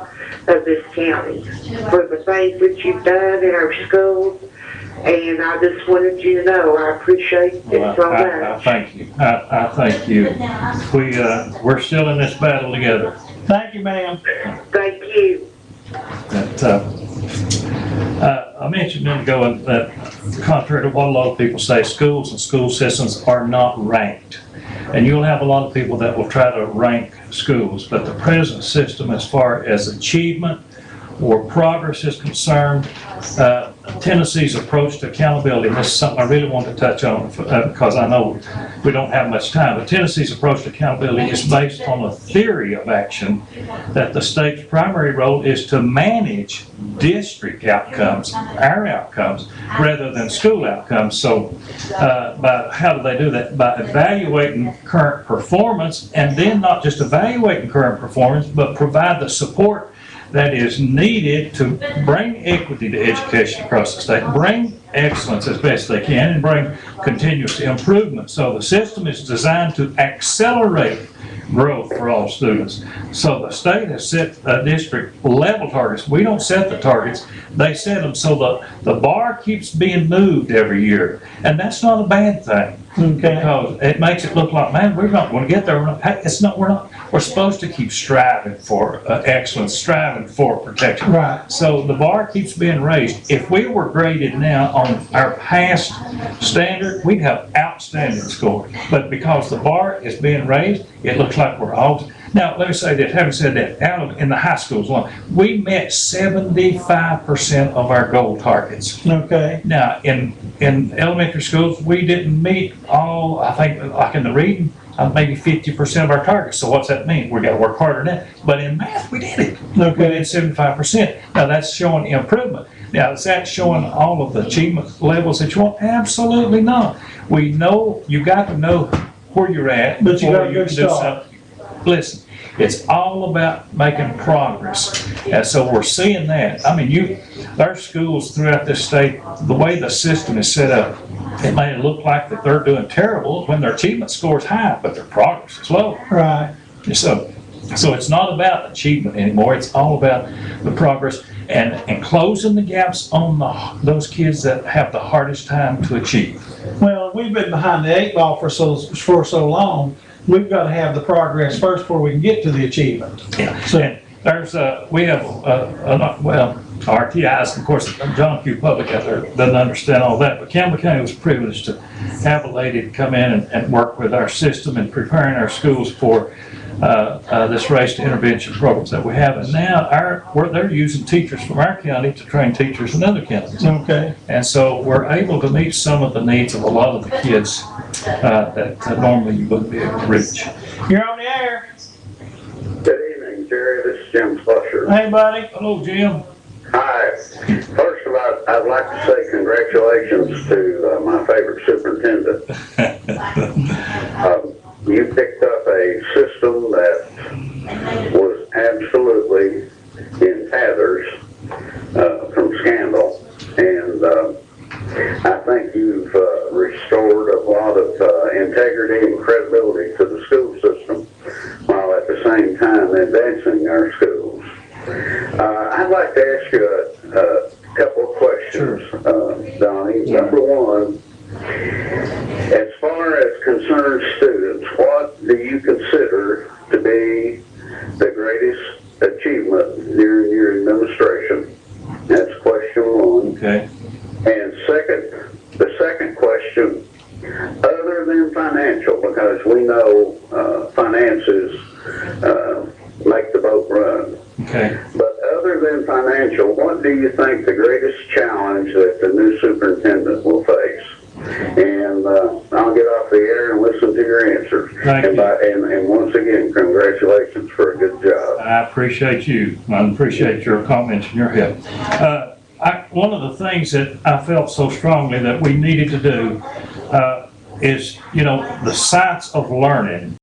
of this county for the things that you've done in our schools. And I just wanted you to know I appreciate it so much. I thank you. I thank you. We're still in this battle together. Thank you, ma'am. Thank you. I mentioned a minute ago that, contrary to what a lot of people say, schools and school systems are not ranked. And you'll have a lot of people that will try to rank schools, but the present system, as far as achievement or progress is concerned, Tennessee's approach to accountability, and this is something I really want to touch on because I know we don't have much time, but Tennessee's approach to accountability is based on a theory of action that the state's primary role is to manage district outcomes, our outcomes, rather than school outcomes. So how do they do that? By evaluating current performance, and then not just evaluating current performance, but provide the support that is needed to bring equity to education across the state, bring excellence as best they can, and bring continuous improvement. So the system is designed to accelerate growth for all students. So the state has set district level targets. We don't set the targets, they set them, so the bar keeps being moved every year. And that's not a bad thing. Okay. Because it makes it look like, man, we're not going to get there. We're supposed to keep striving for excellence, striving for protection. Right. So the bar keeps being raised. If we were graded now on our past standard, we'd have outstanding scores. But because the bar is being raised, it looks like we're all. Now, let me say this, having said that, in the high schools alone, we met 75% of our goal targets. Okay. Now, in elementary schools, we didn't meet all, I think, like in the reading, maybe 50% of our targets. So what's that mean? We got to work harder than that. But in math, we did it. Okay. We did 75%. Now, that's showing improvement. Now, is that showing all of the achievement levels that you want? Absolutely not. We know, you got to know where you're at. But you got a before good can do start. something. Listen, it's all about making progress. And so we're seeing that. I mean, there are schools throughout this state, the way the system is set up, it may look like that they're doing terrible when their achievement score is high, but their progress is low. Right. So it's not about achievement anymore. It's all about the progress and closing the gaps on those kids that have the hardest time to achieve. Well, we've been behind the eight ball for so long. We've got to have the progress first before we can get to the achievement. Yeah. So And there's we have RTIs, of course. John Q. Public out there doesn't understand all that, but Campbell County was privileged to have a lady to come in and work with our system and preparing our schools for this race to intervention programs that we have. And now they're using teachers from our county to train teachers in other counties. okay. And so we're able to meet some of the needs of a lot of the kids that normally you wouldn't be able to reach. You're on the air. Good evening, Jerry. This is Jim Flusher. Hey, buddy. Hello, Jim. Hi. First of all, I'd like to say congratulations to my favorite superintendent. You picked up a system that was absolutely time advancing our schools. I'd like to ask you a couple of questions, Donnie. Yeah. Number one, as far as concerned students, what do you consider to be the greatest achievement during your administration? That's question one. Okay. And the second question, other than financial, because we know finances make the boat run. Okay. But other than financial, what do you think the greatest challenge that the new superintendent will face? And I'll get off the air and listen to your answers. Thank you. And once again, congratulations for a good job. I appreciate you. I appreciate your comments and your help. One of the things that I felt so strongly that we needed to do is, the science of learning